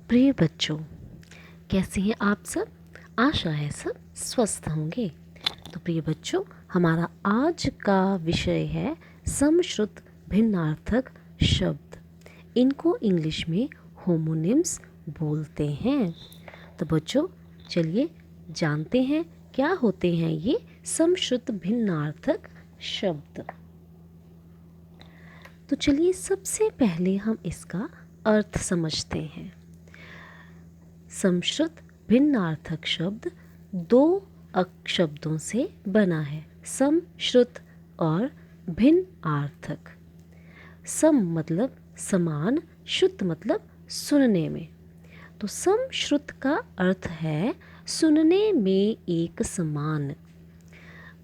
प्रिय बच्चों, कैसे हैं आप सब? आशा है सब स्वस्थ होंगे। तो प्रिय बच्चों, हमारा आज का विषय है समश्रुत भिन्नार्थक शब्द। इनको इंग्लिश में होमोनिम्स बोलते हैं। तो बच्चों, चलिए जानते हैं क्या होते हैं ये समश्रुत भिन्नार्थक शब्द। तो चलिए सबसे पहले हम इसका अर्थ समझते हैं। समश्रुत भिन्नार्थक शब्द दो शब्दों से बना है, समश्रुत और भिन्नार्थक। सम मतलब समान, श्रुत मतलब सुनने में। तो समश्रुत का अर्थ है सुनने में एक समान।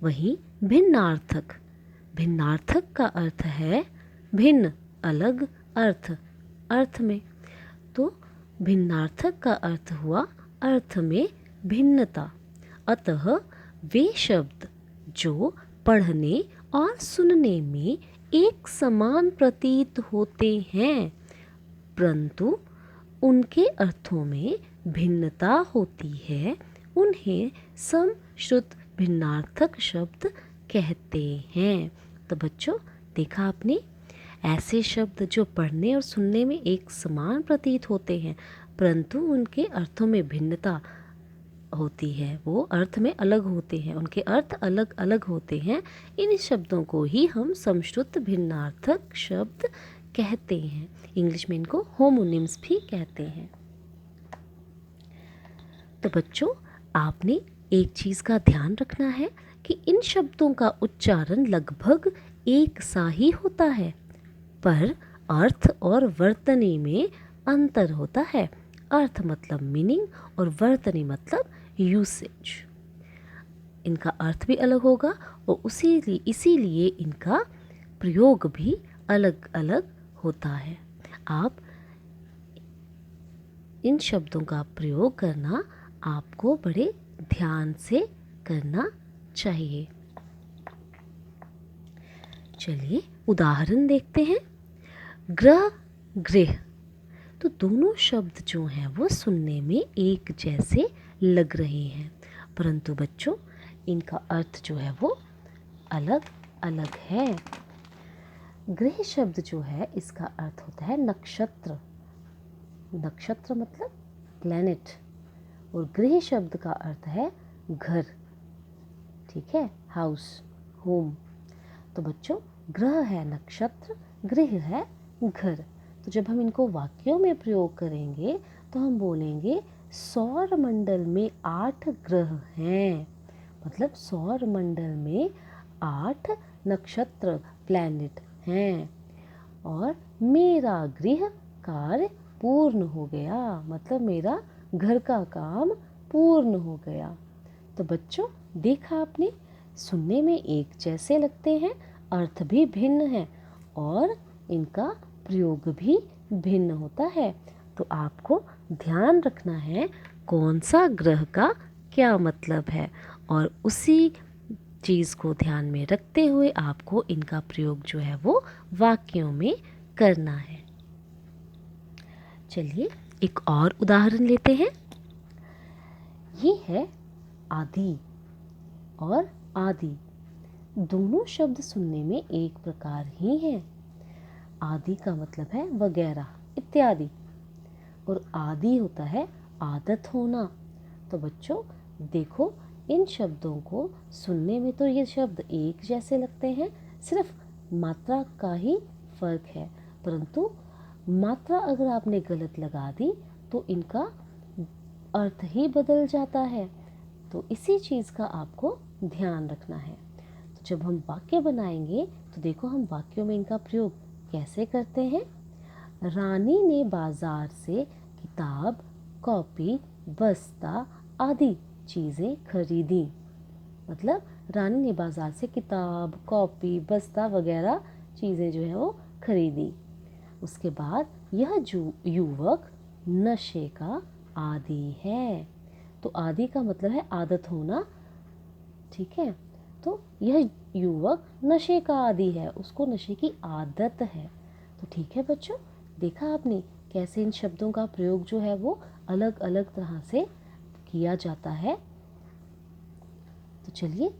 वहीं भिन्नार्थक, भिन्नार्थक का अर्थ है भिन्न, अलग अर्थ में। तो भिन्नार्थक का अर्थ हुआ अर्थ में भिन्नता। अतः वे शब्द जो पढ़ने और सुनने में एक समान प्रतीत होते हैं, परंतु उनके अर्थों में भिन्नता होती है, उन्हें समश्रुत भिन्नार्थक शब्द कहते हैं। तो बच्चों, देखा आपने, ऐसे शब्द जो पढ़ने और सुनने में एक समान प्रतीत होते हैं परंतु उनके अर्थों में भिन्नता होती है, वो अर्थ में अलग होते हैं, उनके अर्थ अलग अलग होते हैं, इन शब्दों को ही हम समश्रुत भिन्नार्थक शब्द कहते हैं। इंग्लिश में इनको होमोनिम्स भी कहते हैं। तो बच्चों, आपने एक चीज़ का ध्यान रखना है कि इन शब्दों का उच्चारण लगभग एक सा ही होता है, पर अर्थ और वर्तनी में अंतर होता है। अर्थ मतलब मीनिंग और वर्तनी मतलब यूसेज। इनका अर्थ भी अलग होगा और इसीलिए इनका प्रयोग भी अलग अलग होता है। आप इन शब्दों का प्रयोग करना आपको बड़े ध्यान से करना चाहिए। चलिए उदाहरण देखते हैं। ग्रह, गृह, तो दोनों शब्द जो हैं वो सुनने में एक जैसे लग रहे हैं, परंतु बच्चों इनका अर्थ जो है वो अलग अलग है। गृह शब्द जो है इसका अर्थ होता है नक्षत्र। नक्षत्र मतलब प्लैनेट, और गृह शब्द का अर्थ है घर, ठीक है, हाउस, होम। तो बच्चों, ग्रह है नक्षत्र, गृह है घर। तो जब हम इनको वाक्यों में प्रयोग करेंगे तो हम बोलेंगे सौर मंडल में 8 ग्रह हैं, मतलब सौर मंडल में 8 नक्षत्र प्लैनेट हैं। और मेरा गृह कार्य पूर्ण हो गया, मतलब मेरा घर का काम पूर्ण हो गया। तो बच्चों, देखा आपने, सुनने में एक जैसे लगते हैं, अर्थ भी भिन्न है और इनका प्रयोग भी भिन्न होता है। तो आपको ध्यान रखना है कौन सा ग्रह का क्या मतलब है, और उसी चीज़ को ध्यान में रखते हुए आपको इनका प्रयोग जो है वो वाक्यों में करना है। चलिए एक और उदाहरण लेते हैं। ये है आदि और आदि, दोनों शब्द सुनने में एक प्रकार ही हैं। आदि का मतलब है वगैरह, इत्यादि, और आदि होता है आदत होना। तो बच्चों देखो, इन शब्दों को सुनने में तो ये शब्द एक जैसे लगते हैं, सिर्फ मात्रा का ही फर्क है, परंतु मात्रा अगर आपने गलत लगा दी तो इनका अर्थ ही बदल जाता है। तो इसी चीज़ का आपको ध्यान रखना है। तो जब हम वाक्य बनाएंगे तो देखो हम वाक्यों में इनका प्रयोग कैसे करते हैं। रानी ने बाजार से किताब, कॉपी, बस्ता आदि चीज़ें खरीदी, मतलब रानी ने बाजार से किताब, कॉपी, बस्ता वगैरह चीज़ें जो है वो खरीदी। उसके बाद यह जो युवक नशे का आदी है, तो आदि का मतलब है आदत होना, ठीक है। तो यह युवक नशे का आदी है, उसको नशे की आदत है। तो ठीक है बच्चों, देखा आपने कैसे इन शब्दों का प्रयोग जो है वो अलग अलग तरह से किया जाता है। तो चलिए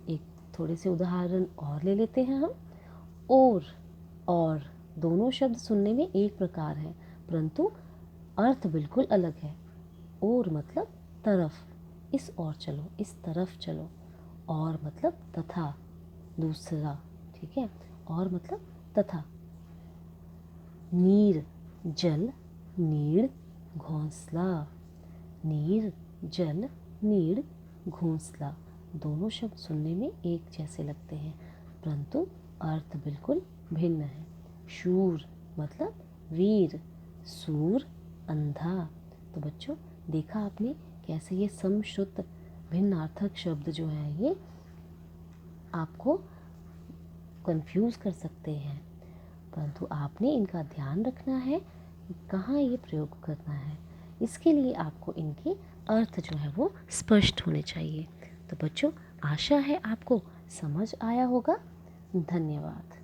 एक थोड़े से उदाहरण और ले लेते हैं हम। और दोनों शब्द सुनने में एक प्रकार है, परंतु अर्थ बिल्कुल अलग है। और मतलब तरफ, इस ओर चलो, इस तरफ चलो। और मतलब तथा, दूसरा, ठीक है। और मतलब तथा। नीर, जल, नीड़, घोंसला। नीर, जल, नीड़, घोंसला। दोनों शब्द सुनने में एक जैसे लगते हैं, परंतु अर्थ बिल्कुल भिन्न है। शूर मतलब वीर, सूर अंधा। तो बच्चों, देखा आपने कैसे ये समश्रुत भिन्नार्थक शब्द जो हैं ये आपको कंफ्यूज कर सकते हैं, परंतु आपने इनका ध्यान रखना है कि कहाँ ये प्रयोग करना है। इसके लिए आपको इनके अर्थ जो है वो स्पष्ट होने चाहिए। तो बच्चों, आशा है आपको समझ आया होगा। धन्यवाद।